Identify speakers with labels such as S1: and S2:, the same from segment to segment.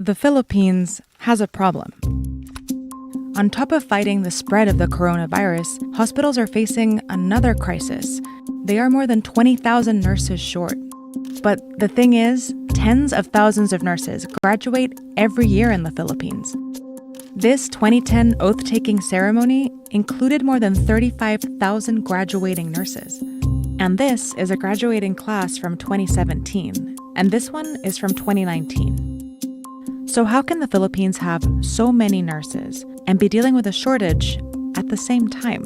S1: The Philippines has a problem. On top of fighting the spread of the coronavirus, hospitals are facing another crisis. They are more than 20,000 nurses short. But the thing is, tens of thousands of nurses graduate every year in the Philippines. This 2010 oath-taking ceremony included more than 35,000 graduating nurses. And this is a graduating class from 2017, and this one is from 2019. So how can the Philippines have so many nurses and be dealing with a shortage at the same time?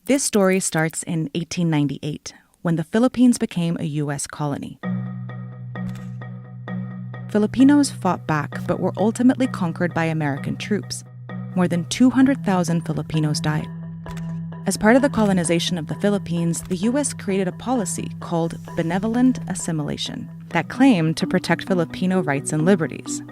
S1: This story starts in 1898, when the Philippines became a U.S. colony. Filipinos fought back but were ultimately conquered by American troops. More than 200,000 Filipinos died. As part of the colonization of the Philippines, the U.S. created a policy called benevolent assimilation that claimed to protect Filipino rights and liberties.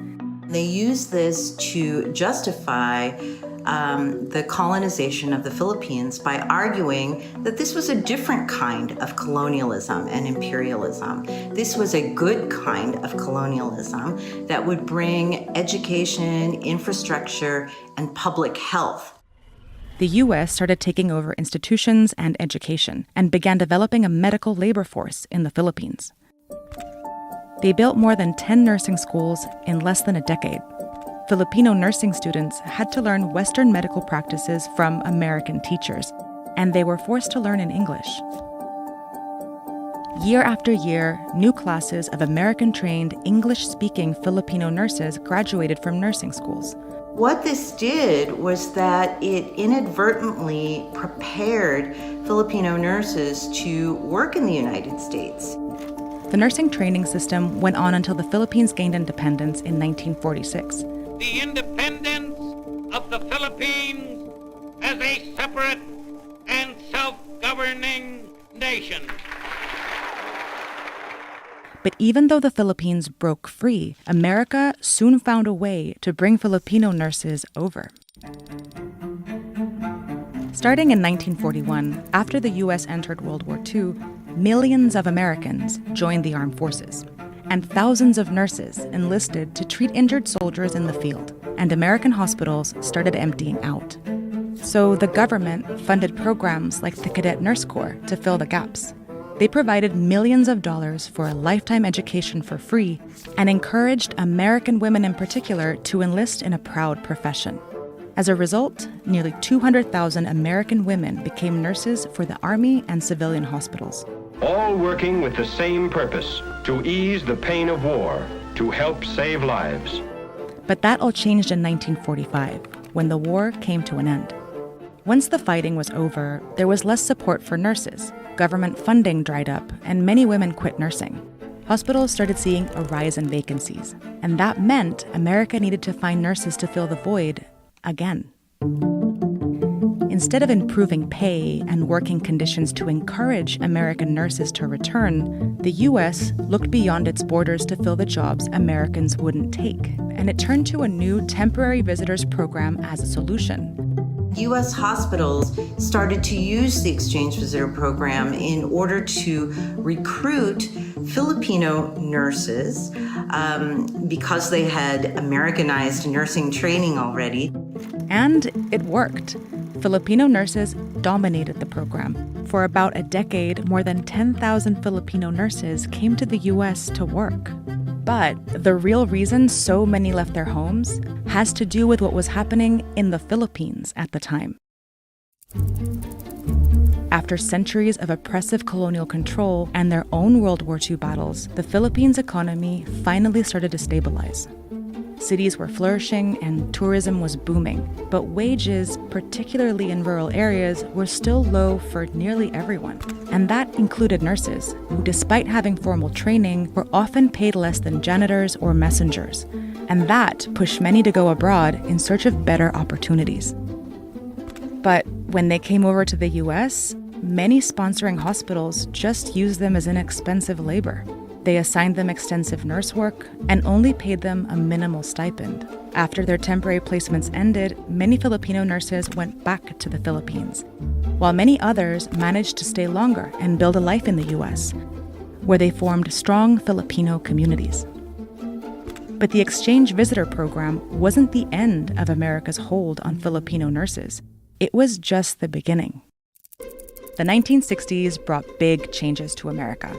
S2: They used this to justify the colonization of the Philippines by arguing that this was a different kind of colonialism and imperialism. This was a good kind of colonialism that would bring education, infrastructure, and public health.
S1: The U.S. started taking over institutions and education and began developing a medical labor force in the Philippines. They built more than 10 nursing schools in less than a decade. Filipino nursing students had to learn Western medical practices from American teachers, and they were forced to learn in English. Year after year, new classes of American-trained, English-speaking Filipino nurses graduated from nursing schools.
S2: What this did was that it inadvertently prepared Filipino nurses to work in the United States.
S1: The nursing training system went on until the Philippines gained independence in 1946.
S3: The independence of the Philippines as a separate and self-governing nation.
S1: But even though the Philippines broke free, America soon found a way to bring Filipino nurses over. Starting in 1941, after the U.S. entered World War II, millions of Americans joined the armed forces, and thousands of nurses enlisted to treat injured soldiers in the field, and American hospitals started emptying out. So the government funded programs like the Cadet Nurse Corps to fill the gaps. They provided millions of dollars for a lifetime education for free and encouraged American women in particular to enlist in a proud profession. As a result, nearly 200,000 American women became nurses for the Army and civilian hospitals.
S4: All working with the same purpose, to ease the pain of war, to help save lives.
S1: But that all changed in 1945, when the war came to an end. Once the fighting was over, there was less support for nurses. Government funding dried up, and many women quit nursing. Hospitals started seeing a rise in vacancies, and that meant America needed to find nurses to fill the void again. Instead of improving pay and working conditions to encourage American nurses to return, the U.S. looked beyond its borders to fill the jobs Americans wouldn't take, and it turned to a new temporary visitors program as a solution.
S2: U.S. hospitals started to use the exchange visitor program in order to recruit Filipino nurses because they had Americanized nursing training already.
S1: And it worked. Filipino nurses dominated the program. For about a decade, more than 10,000 Filipino nurses came to the U.S. to work. But the real reason so many left their homes has to do with what was happening in the Philippines at the time. After centuries of oppressive colonial control and their own World War II battles, the Philippines' economy finally started to stabilize. Cities were flourishing and tourism was booming, but wages, particularly in rural areas, were still low for nearly everyone. And that included nurses, who, despite having formal training, were often paid less than janitors or messengers. And that pushed many to go abroad in search of better opportunities. But when they came over to the US, many sponsoring hospitals just used them as inexpensive labor. They assigned them extensive nurse work and only paid them a minimal stipend. After their temporary placements ended, many Filipino nurses went back to the Philippines, while many others managed to stay longer and build a life in the US. where they formed strong Filipino communities. But the exchange visitor program wasn't the end of America's hold on Filipino nurses. It was just the beginning. The 1960s brought big changes to America.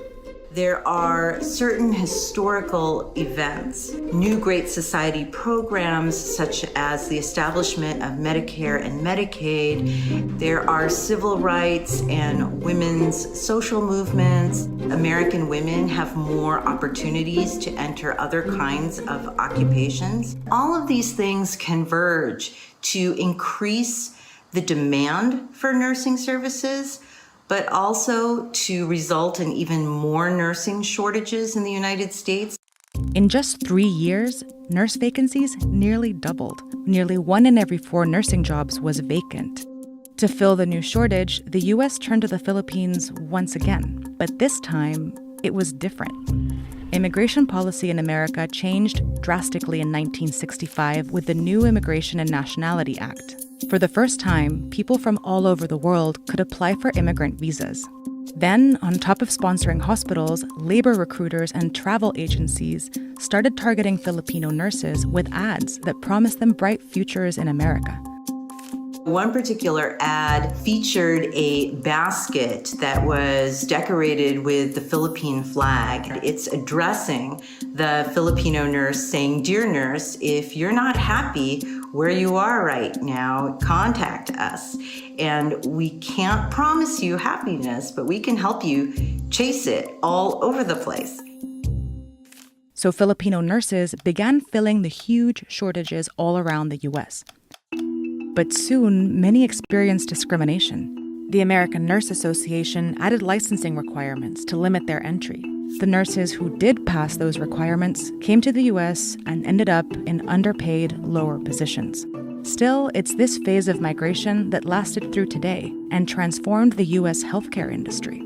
S2: There are certain historical events, new Great Society programs such as the establishment of Medicare and Medicaid. There are civil rights and women's social movements. American women have more opportunities to enter other kinds of occupations. All of these things converge to increase the demand for nursing services, but also to result in even more nursing shortages in the United States.
S1: In just 3 years, nurse vacancies nearly doubled. Nearly 1 in every 4 nursing jobs was vacant. To fill the new shortage, the U.S. turned to the Philippines once again, but this time, it was different. Immigration policy in America changed drastically in 1965 with the new Immigration and Nationality Act. For the first time, people from all over the world could apply for immigrant visas. Then, on top of sponsoring hospitals, labor recruiters and travel agencies started targeting Filipino nurses with ads that promised them bright futures in America.
S2: One particular ad featured a basket that was decorated with the Philippine flag. It's addressing the Filipino nurse saying, "Dear nurse, if you're not happy where you are right now, contact us. And we can't promise you happiness, but we can help you chase it all over the place."
S1: So Filipino nurses began filling the huge shortages all around the U.S. But soon, many experienced discrimination. The American Nurse Association added licensing requirements to limit their entry. The nurses who did pass those requirements came to the U.S. and ended up in underpaid, lower positions. Still, it's this phase of migration that lasted through today and transformed the U.S. healthcare industry.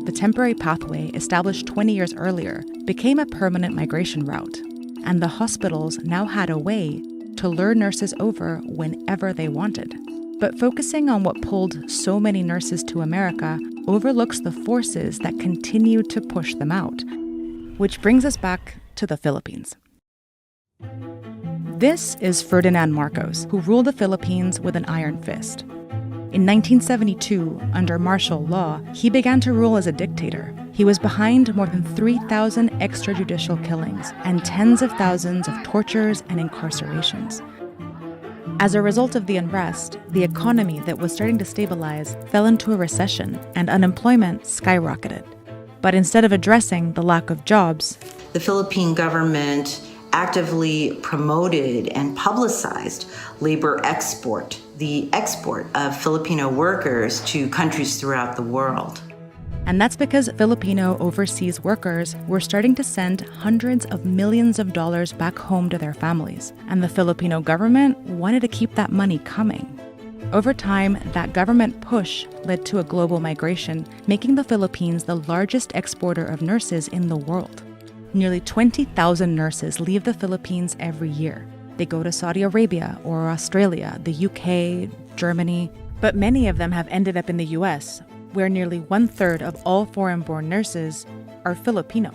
S1: The temporary pathway, established 20 years earlier, became a permanent migration route, and the hospitals now had a way to lure nurses over whenever they wanted. But focusing on what pulled so many nurses to America overlooks the forces that continue to push them out. Which brings us back to the Philippines. This is Ferdinand Marcos, who ruled the Philippines with an iron fist. In 1972, under martial law, he began to rule as a dictator. He was behind more than 3,000 extrajudicial killings and tens of thousands of tortures and incarcerations. As a result of the unrest, the economy that was starting to stabilize fell into a recession and unemployment skyrocketed. But instead of addressing the lack of jobs,
S2: the Philippine government actively promoted and publicized labor export, the export of Filipino workers to countries throughout the world.
S1: And that's because Filipino overseas workers were starting to send hundreds of millions of dollars back home to their families. And the Filipino government wanted to keep that money coming. Over time, that government push led to a global migration, making the Philippines the largest exporter of nurses in the world. Nearly 20,000 nurses leave the Philippines every year. They go to Saudi Arabia or Australia, the UK, Germany, but many of them have ended up in the US, where nearly 1/3 of all foreign-born nurses are Filipino.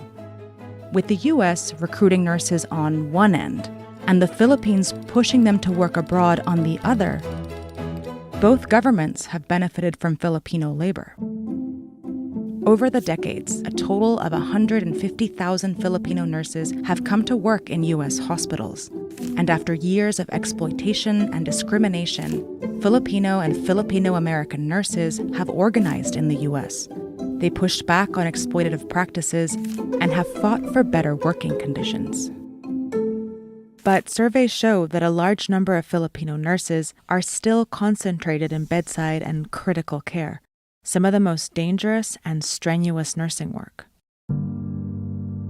S1: With the US recruiting nurses on one end and the Philippines pushing them to work abroad on the other, both governments have benefited from Filipino labor. Over the decades, a total of 150,000 Filipino nurses have come to work in U.S. hospitals. And after years of exploitation and discrimination, Filipino and Filipino-American nurses have organized in the U.S. They pushed back on exploitative practices and have fought for better working conditions. But surveys show that a large number of Filipino nurses are still concentrated in bedside and critical care, some of the most dangerous and strenuous nursing work.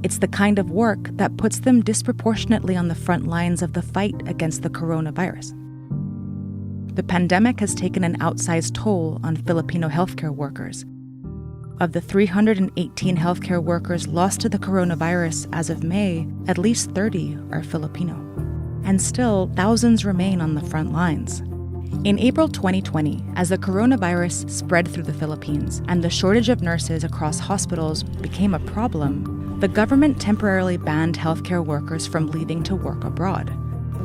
S1: It's the kind of work that puts them disproportionately on the front lines of the fight against the coronavirus. The pandemic has taken an outsized toll on Filipino healthcare workers. Of the 318 healthcare workers lost to the coronavirus as of May, at least 30 are Filipino. And still, thousands remain on the front lines. In April 2020, as the coronavirus spread through the Philippines and the shortage of nurses across hospitals became a problem, the government temporarily banned healthcare workers from leaving to work abroad.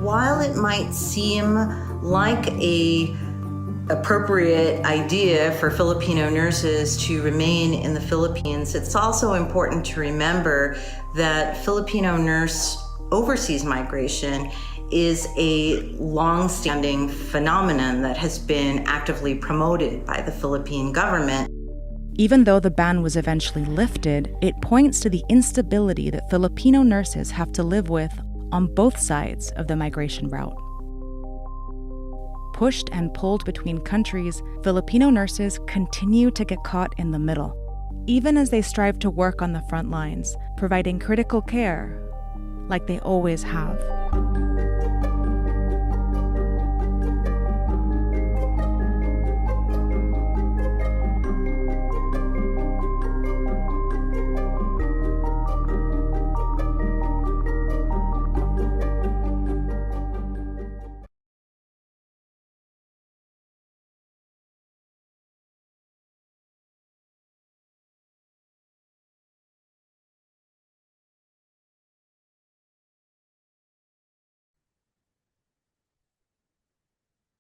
S2: While it might seem like a appropriate idea for Filipino nurses to remain in the Philippines, it's also important to remember that Filipino nurse overseas migration is a long-standing phenomenon that has been actively promoted by the Philippine government.
S1: Even though the ban was eventually lifted, it points to the instability that Filipino nurses have to live with on both sides of the migration route. Pushed and pulled between countries, Filipino nurses continue to get caught in the middle, even as they strive to work on the front lines, providing critical care like they always have.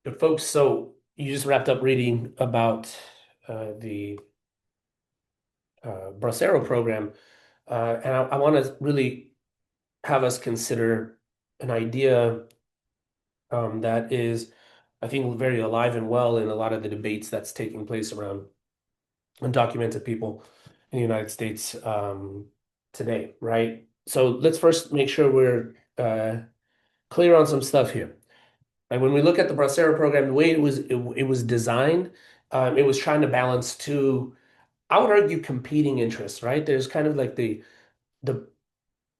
S5: But folks, so you just wrapped up reading about the Bracero program, and I want to really have us consider an idea that is, I think, very alive and well in a lot of the debates that's taking place around undocumented people in the United States today, right? So let's first make sure we're clear on some stuff here. Like when we look at the Bracero program, the way it was designed, it was trying to balance two, I would argue, competing interests, right? There's kind of like the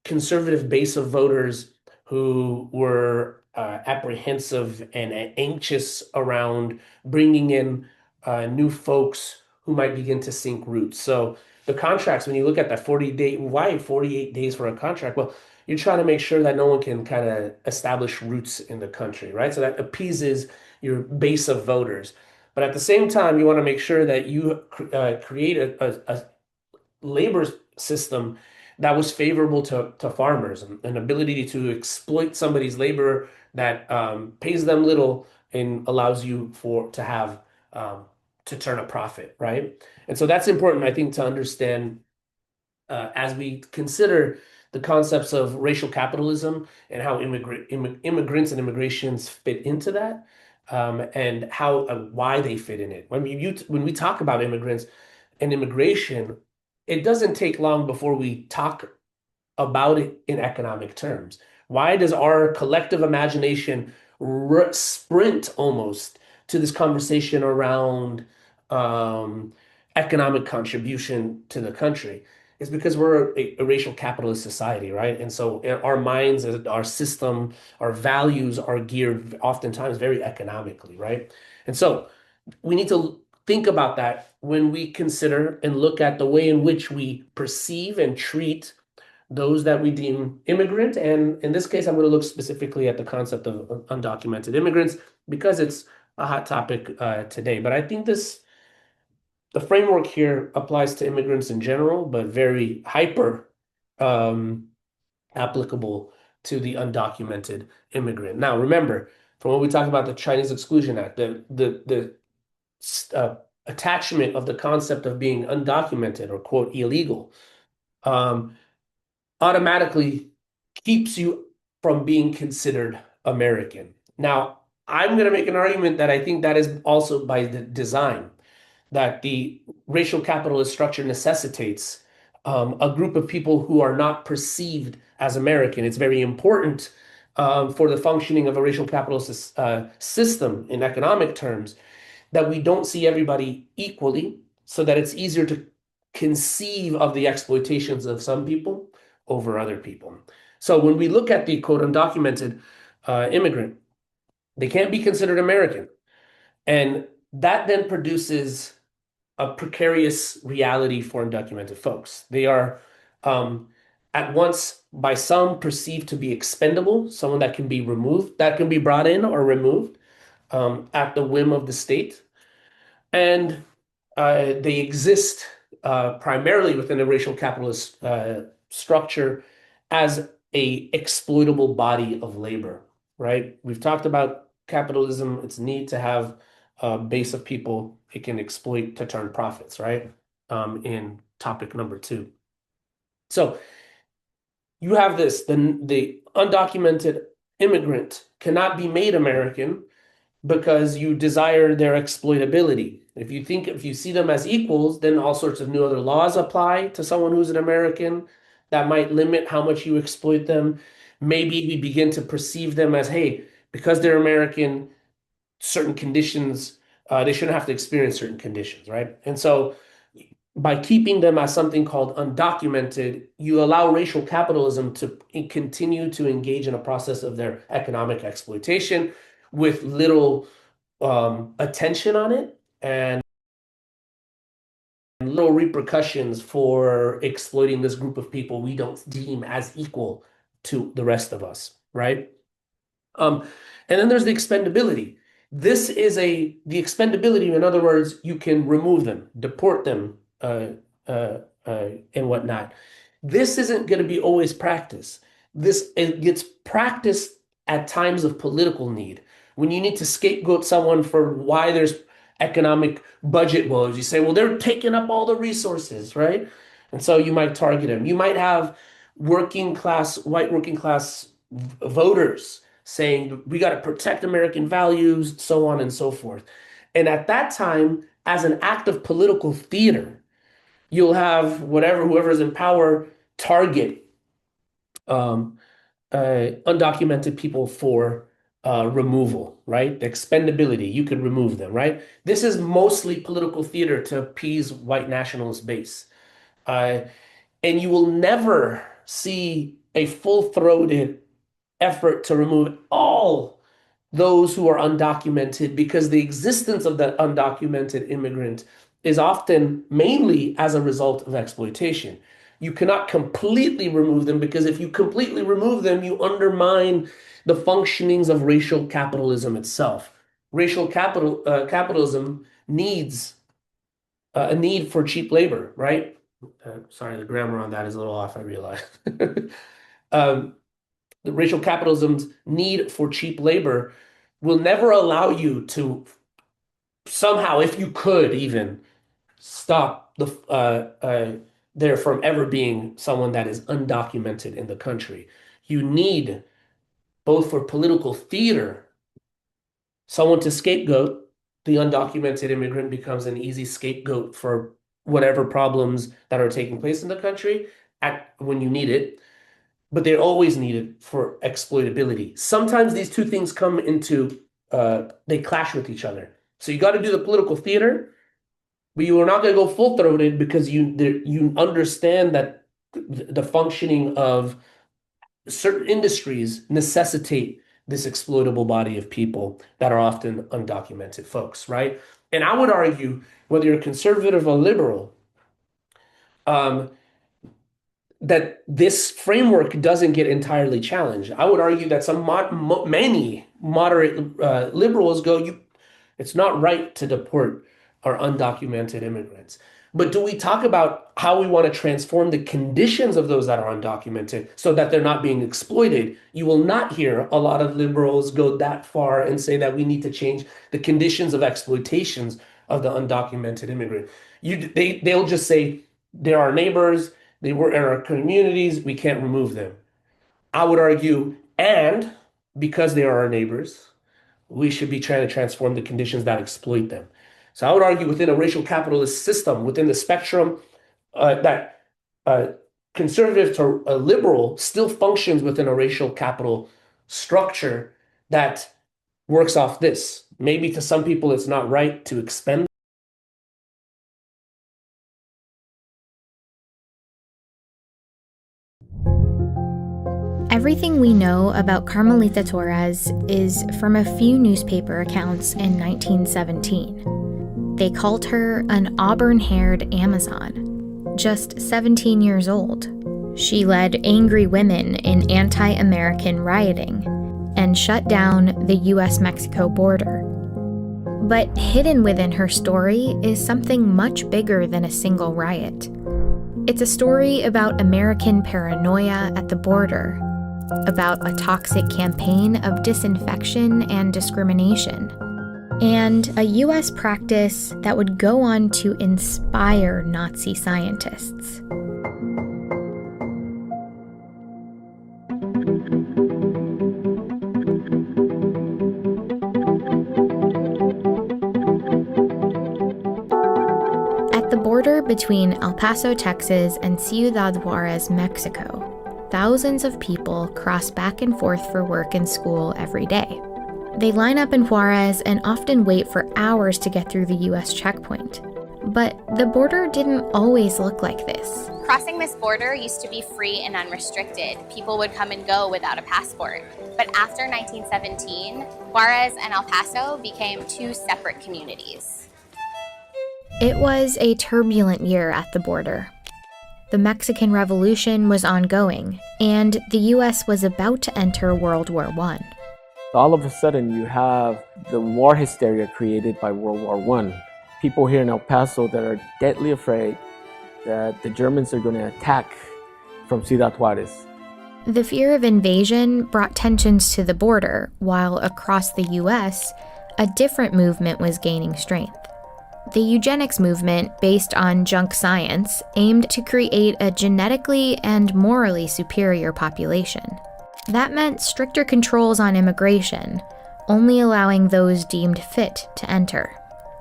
S5: conservative base of voters who were apprehensive and anxious around bringing in new folks who might begin to sink roots. So the contracts, when you look at that 40-day, why 48 days for a contract? Well, you're trying to make sure that no one can kind of establish roots in the country, right? So that appeases your base of voters. But at the same time, you want to make sure that you create a labor system that was favorable to farmers, an ability to exploit somebody's labor that pays them little and allows you to have to turn a profit, right? And so that's important, I think, to understand as we consider the concepts of racial capitalism and how immigrants and immigrations fit into that, and how why they fit in it. When we talk about immigrants and immigration, it doesn't take long before we talk about it in economic terms. Why does our collective imagination sprint almost to this conversation around economic contribution to the country? It's because we're a racial capitalist society, right? And so our minds, our system, our values are geared oftentimes very economically, right? And so we need to think about that when we consider and look at the way in which we perceive and treat those that we deem immigrant. And in this case, I'm going to look specifically at the concept of undocumented immigrants because it's a hot topic today. But I think the framework here applies to immigrants in general, but very hyper applicable to the undocumented immigrant. Now, remember, from when we talk about the Chinese Exclusion Act, the attachment of the concept of being undocumented or, quote, illegal automatically keeps you from being considered American. Now, I'm going to make an argument that I think that is also by design, that the racial capitalist structure necessitates a group of people who are not perceived as American. It's very important for the functioning of a racial capitalist system in economic terms that we don't see everybody equally, so that it's easier to conceive of the exploitations of some people over other people. So when we look at the quote undocumented immigrant, they can't be considered American. And that then produces a precarious reality for undocumented folks. They are at once by some perceived to be expendable, someone that can be removed, that can be brought in or removed. at the whim of the state. And they exist primarily within a racial capitalist structure as a exploitable body of labor, right? We've talked about capitalism, its need to have a base of people it can exploit to turn profits, right? In topic number 2. So you have this, the undocumented immigrant cannot be made American because you desire their exploitability. If you see them as equals, then all sorts of new other laws apply to someone who's an American that might limit how much you exploit them. Maybe we begin to perceive them as, hey, because they're American, certain conditions, they shouldn't have to experience certain conditions, right? And so by keeping them as something called undocumented, you allow racial capitalism to continue to engage in a process of their economic exploitation with little attention on it and little repercussions for exploiting this group of people we don't deem as equal to the rest of us, right? And then there's the expendability. This is the expendability, in other words, you can remove them, deport them, and whatnot. This isn't going to be always practiced. It gets practiced at times of political need. When you need to scapegoat someone for why there's economic budget woes, you say, well, they're taking up all the resources, right? And so you might target them. You might have white working class voters saying, we got to protect American values, so on and so forth. And at that time, as an act of political theater, you'll have whoever's in power target undocumented people for removal, right? The expendability, you could remove them, right? This is mostly political theater to appease white nationalist base. And you will never see a full-throated effort to remove all those who are undocumented, because the existence of the undocumented immigrant is often mainly as a result of exploitation. You cannot completely remove them, because if you completely remove them, you undermine the functionings of racial capitalism itself. Racial capitalism needs a need for cheap labor, right? Sorry, the grammar on that is a little off, I realize. The racial capitalism's need for cheap labor will never allow you to somehow, if you could even, stop there from ever being someone that is undocumented in the country. You need, both for political theater, someone to scapegoat. The undocumented immigrant becomes an easy scapegoat for whatever problems that are taking place in the country when you need it. But they're always needed for exploitability. Sometimes these two things come into, they clash with each other. So you got to do the political theater, but you are not going to go full-throated, because you understand that the functioning of certain industries necessitate this exploitable body of people that are often undocumented folks, right? And I would argue, whether you're conservative or liberal, that this framework doesn't get entirely challenged. I would argue that many moderate liberals go, it's not right to deport our undocumented immigrants. But do we talk about how we want to transform the conditions of those that are undocumented so that they're not being exploited? You will not hear a lot of liberals go that far and say that we need to change the conditions of exploitations of the undocumented immigrant. They'll just say, they're our neighbors, they were in our communities, we can't remove them. I would argue, and because they are our neighbors, we should be trying to transform the conditions that exploit them. So I would argue, within a racial capitalist system, within the spectrum, that conservative to a liberal still functions within a racial capital structure that works off this. Maybe to some people it's not right to expend.
S6: Everything we know about Carmelita Torres is from a few newspaper accounts in 1917. They called her an auburn-haired Amazon, just 17 years old. She led angry women in anti-American rioting and shut down the U.S.-Mexico border. But hidden within her story is something much bigger than a single riot. It's a story about American paranoia at the border, about a toxic campaign of disinfection and discrimination, and a U.S. practice that would go on to inspire Nazi scientists. At the border between El Paso, Texas, and Ciudad Juarez, Mexico, thousands of people cross back and forth for work and school every day. They line up in Juarez and often wait for hours to get through the U.S. checkpoint. But the border didn't always look like this.
S7: Crossing this border used to be free and unrestricted. People would come and go without a passport. But after 1917, Juarez and El Paso became two separate communities.
S6: It was a turbulent year at the border. The Mexican Revolution was ongoing, and the U.S. was about to enter World War I.
S8: All of a sudden, you have the war hysteria created by World War I. People here in El Paso that are deadly afraid that the Germans are going to attack from Ciudad Juarez.
S6: The fear of invasion brought tensions to the border, while across the U.S., a different movement was gaining strength. The eugenics movement, based on junk science, aimed to create a genetically and morally superior population. That meant stricter controls on immigration, only allowing those deemed fit to enter.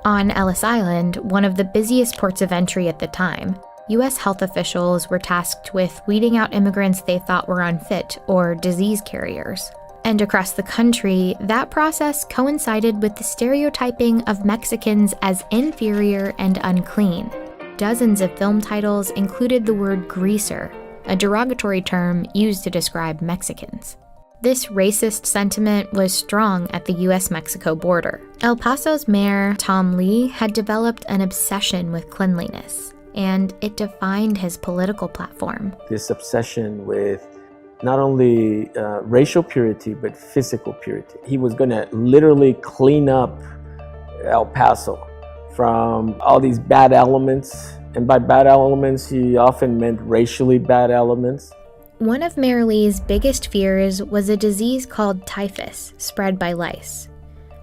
S6: On Ellis Island, one of the busiest ports of entry at the time, U.S. health officials were tasked with weeding out immigrants they thought were unfit or disease carriers. And across the country, that process coincided with the stereotyping of Mexicans as inferior and unclean. Dozens of film titles included the word greaser, a derogatory term used to describe Mexicans. This racist sentiment was strong at the U.S.-Mexico border. El Paso's mayor, Tom Lee, had developed an obsession with cleanliness, and it defined his political platform.
S8: This obsession with not only racial purity, but physical purity. He was going to literally clean up El Paso from all these bad elements. And by bad elements, he often meant racially bad elements.
S6: One of Mayor Lee's biggest fears was a disease called typhus, spread by lice.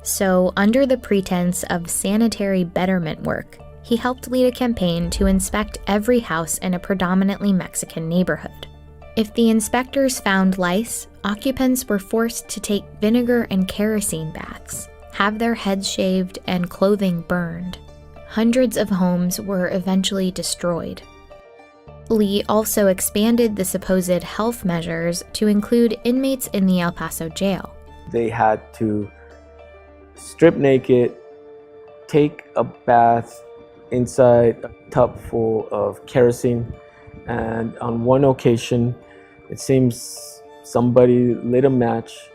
S6: So, under the pretense of sanitary betterment work, he helped lead a campaign to inspect every house in a predominantly Mexican neighborhood. If the inspectors found lice, occupants were forced to take vinegar and kerosene baths, have their heads shaved, and clothing burned. Hundreds of homes were eventually destroyed. Lee also expanded the supposed health measures to include inmates in the El Paso jail.
S8: They had to strip naked, take a bath inside a tub full of kerosene, and on one occasion, it seems somebody lit a match.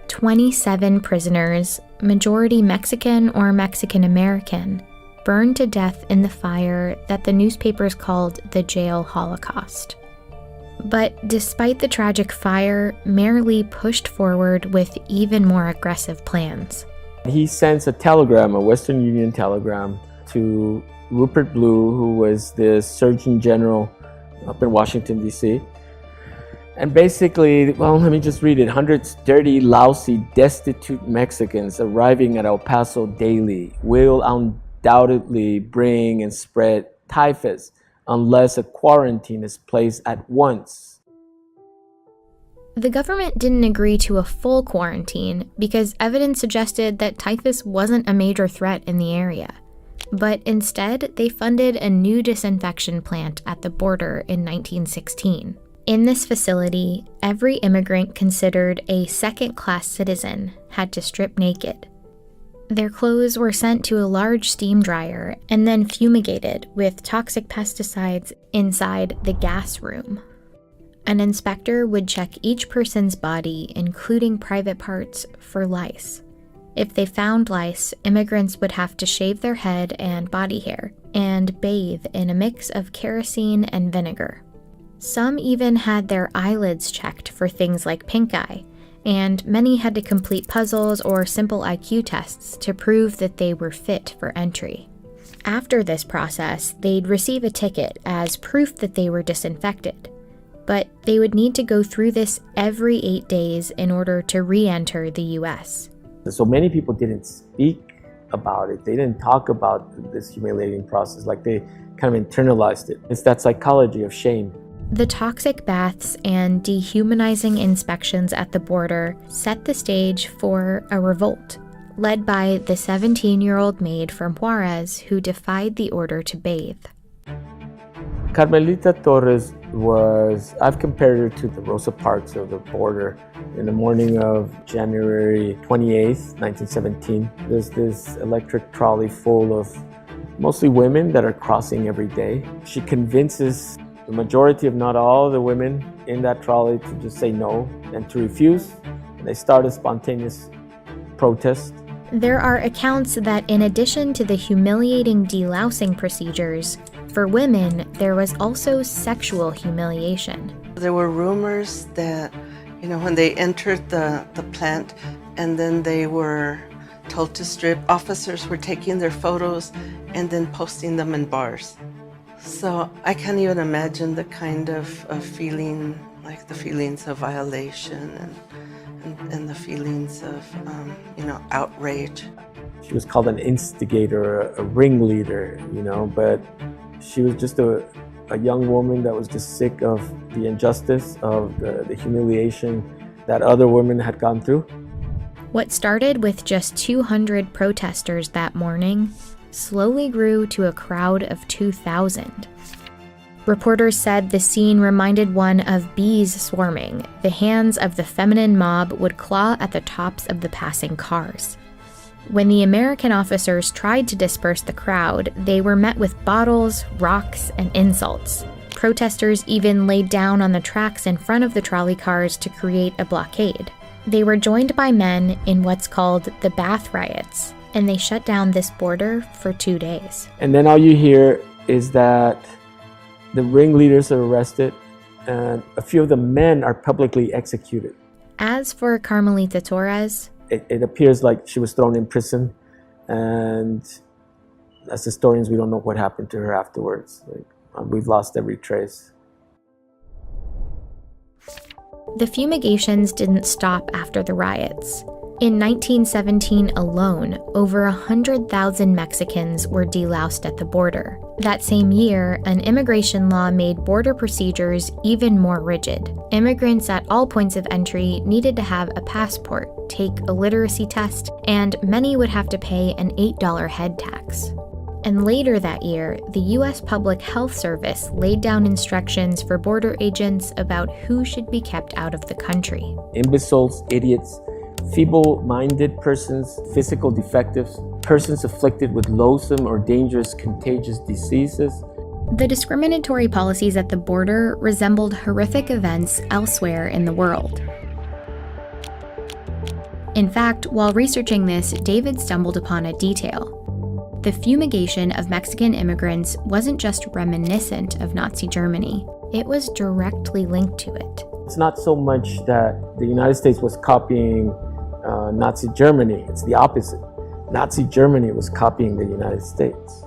S6: 27 prisoners, majority Mexican or Mexican American, burned to death in the fire that the newspapers called the jail Holocaust. But despite the tragic fire, Mayor Lee pushed forward with even more aggressive plans.
S8: He sends a telegram, a Western Union telegram, to Rupert Blue, who was the Surgeon General up in Washington, D.C. And basically, well, let me just read it. Hundreds dirty, lousy, destitute Mexicans arriving at El Paso daily will undoubtedly bring and spread typhus unless a quarantine is placed at once.
S6: The government didn't agree to a full quarantine because evidence suggested that typhus wasn't a major threat in the area. But instead, they funded a new disinfection plant at the border in 1916. In this facility, every immigrant considered a second-class citizen had to strip naked. Their clothes were sent to a large steam dryer and then fumigated with toxic pesticides inside the gas room. An inspector would check each person's body, including private parts, for lice. If they found lice, immigrants would have to shave their head and body hair and bathe in a mix of kerosene and vinegar. Some even had their eyelids checked for things like pink eye, and many had to complete puzzles or simple IQ tests to prove that they were fit for entry. After this process, they'd receive a ticket as proof that they were disinfected, but they would need to go through this every 8 days in order to re-enter the US.
S8: So many people didn't speak about it. They didn't talk about this humiliating process, like they kind of internalized it. It's that psychology of shame.
S6: The toxic baths and dehumanizing inspections at the border set the stage for a revolt, led by the 17-year-old maid from Juarez who defied the order to bathe.
S8: Carmelita Torres I've compared her to the Rosa Parks of the border. In the morning of January 28th, 1917, there's this electric trolley full of mostly women that are crossing every day. She convinces the majority, if not all, the women in that trolley to just say no and to refuse. And they start a spontaneous protest.
S6: There are accounts that in addition to the humiliating delousing procedures, for women, there was also sexual humiliation.
S9: There were rumors that, when they entered the plant and then they were told to strip, officers were taking their photos and then posting them in bars. So I can't even imagine the kind of feeling, like the feelings of violation and the feelings of, outrage. She
S8: was called an instigator, a ringleader, but she was just a young woman that was just sick of the injustice, of the humiliation that other women had gone through.
S6: What started with just 200 protesters that morning slowly grew to a crowd of 2,000. Reporters said the scene reminded one of bees swarming. The hands of the feminine mob would claw at the tops of the passing cars. When the American officers tried to disperse the crowd, they were met with bottles, rocks, and insults. Protesters even laid down on the tracks in front of the trolley cars to create a blockade. They were joined by men in what's called the Bath Riots, and they shut down this border for 2 days.
S8: And then all you hear is that the ringleaders are arrested, and a few of the men are publicly executed.
S6: As for Carmelita Torres,
S8: it appears like she was thrown in prison, and as historians, we don't know what happened to her afterwards. We've lost every trace.
S6: The fumigations didn't stop after the riots. In 1917 alone, over 100,000 Mexicans were deloused at the border. That same year, an immigration law made border procedures even more rigid. Immigrants at all points of entry needed to have a passport, take a literacy test, and many would have to pay an $8 head tax. And later that year, the U.S. Public Health Service laid down instructions for border agents about who should be kept out of the country.
S8: Imbeciles, idiots, feeble-minded persons, physical defectives, persons afflicted with loathsome or dangerous contagious diseases.
S6: The discriminatory policies at the border resembled horrific events elsewhere in the world. In fact, while researching this, David stumbled upon a detail. The fumigation of Mexican immigrants wasn't just reminiscent of Nazi Germany, it was directly linked to it.
S8: It's not so much that the United States was copying Nazi Germany, it's the opposite. Nazi Germany was copying the United States.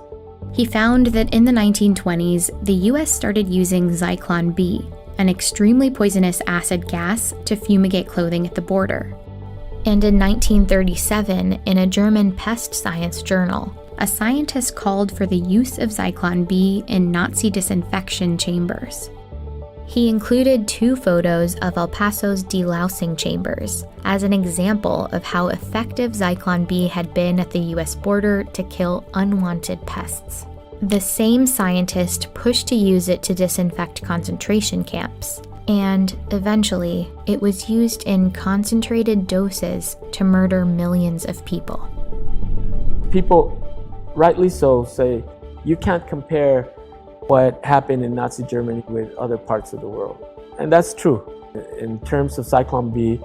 S6: He found that in the 1920s, the US started using Zyklon B, an extremely poisonous acid gas, to fumigate clothing at the border. And in 1937, in a German pest science journal, a scientist called for the use of Zyklon B in Nazi disinfection chambers. He included 2 photos of El Paso's delousing chambers as an example of how effective Zyklon B had been at the US border to kill unwanted pests. The same scientist pushed to use it to disinfect concentration camps, and eventually, it was used in concentrated doses to murder millions of people.
S8: People, rightly so, say you can't compare what happened in Nazi Germany with other parts of the world. And that's true. In terms of Zyklon B,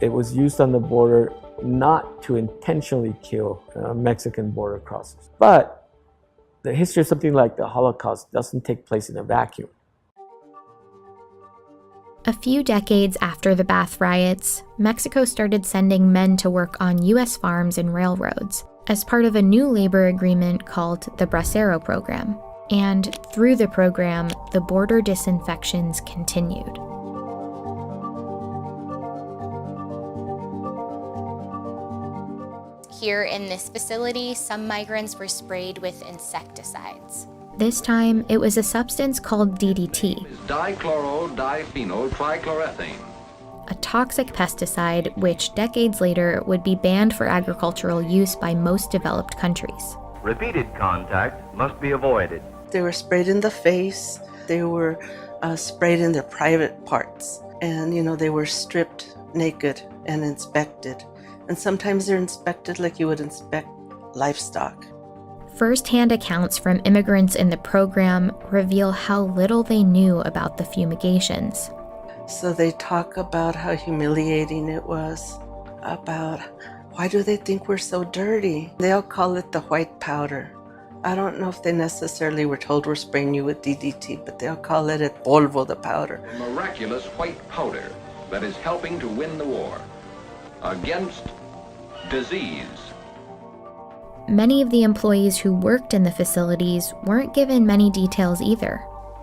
S8: it was used on the border not to intentionally kill Mexican border crossers. But the history of something like the Holocaust doesn't take place in a vacuum.
S6: A few decades after the Bath riots, Mexico started sending men to work on U.S. farms and railroads as part of a new labor agreement called the Bracero Program. And through the program, the border disinfections continued.
S7: Here in this facility, some migrants were sprayed with insecticides.
S6: This time, it was a substance called DDT,
S10: Dichloro-diphenyl trichloroethane,
S6: a toxic pesticide which decades later would be banned for agricultural use by most developed countries.
S10: Repeated contact must be avoided.
S9: They were sprayed in the face. They were sprayed in their private parts. And, they were stripped naked and inspected. And sometimes they're inspected like you would inspect livestock.
S6: First-hand accounts from immigrants in the program reveal how little they knew about the fumigations.
S9: So they talk about how humiliating it was, about why do they think we're so dirty? They'll call it the white powder. I don't know if they necessarily were told we're spraying you with DDT, but they'll call it polvo, the powder.
S10: A miraculous white powder that is helping to win the war against disease.
S6: Many of the employees who worked in the facilities weren't given many details either.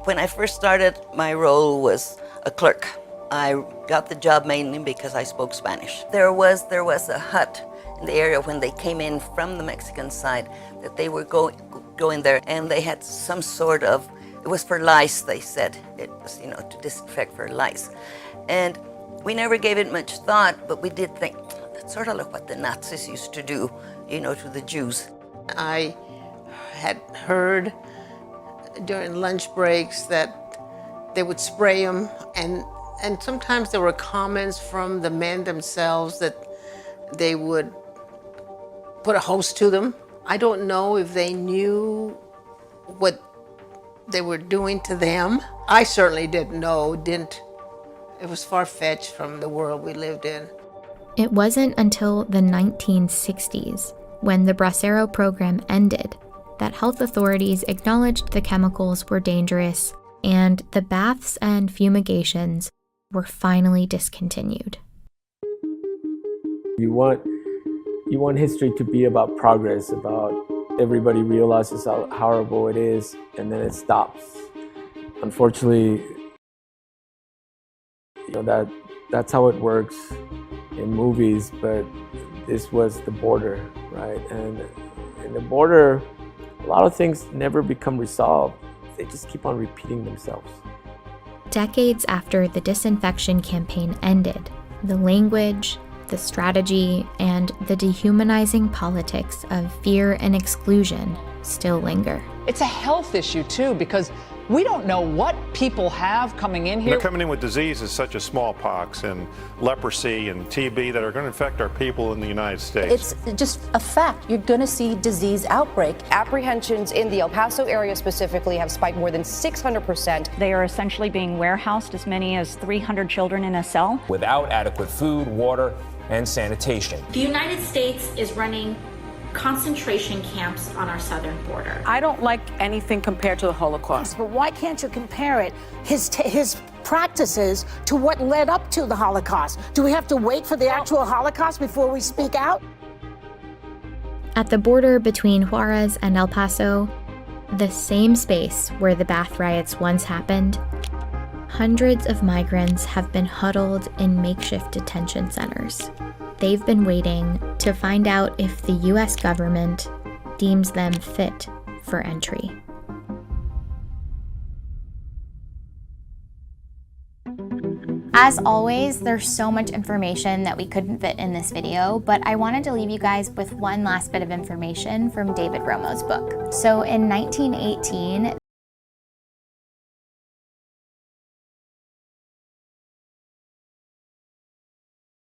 S11: When I first started, my role was a clerk. I got the job mainly because I spoke Spanish. There was a hut in the area when they came in from the Mexican side that they were going there, and they had some sort of, it was for lice, they said. It was, to disinfect for lice. And we never gave it much thought, but we did think, that's sort of like what the Nazis used to do, to the Jews.
S12: I had heard during lunch breaks that they would spray them, and sometimes there were comments from the men themselves that they would put a hose to them. I don't know if they knew what they were doing to them. I certainly didn't know, It was far-fetched from the world we lived in.
S6: It wasn't until the 1960s, when the Bracero program ended, that health authorities acknowledged the chemicals were dangerous and the baths and fumigations were finally discontinued.
S8: You want history to be about progress, about everybody realizes how horrible it is, and then it stops. Unfortunately, that's how it works in movies, but this was the border, right? And in the border, a lot of things never become resolved. They just keep on repeating themselves.
S6: Decades after the disinfection campaign ended, the language, the strategy, and the dehumanizing politics of fear and exclusion still linger.
S13: It's a health issue, too, because we don't know what people have coming in here.
S14: They're coming in with diseases such as smallpox and leprosy and TB that are going to infect our people in the United States.
S15: It's just a fact. You're going to see disease outbreak. Apprehensions in the El Paso area specifically have spiked more than 600%.
S16: They are essentially being warehoused, as many as 300 children in a cell.
S17: Without adequate food, water, and sanitation.
S18: The United States is running concentration camps on our southern border.
S19: I don't like anything compared to the Holocaust.
S20: But why can't you compare it, his practices, to what led up to the Holocaust? Do we have to wait for the actual Holocaust before we speak out?
S6: At the border between Juarez and El Paso, the same space where the Bath riots once happened, hundreds of migrants have been huddled in makeshift detention centers. They've been waiting to find out if the U.S. government deems them fit for entry.
S7: As always, there's so much information that we couldn't fit in this video, but I wanted to leave you guys with one last bit of information from David Romo's book. So in 1918,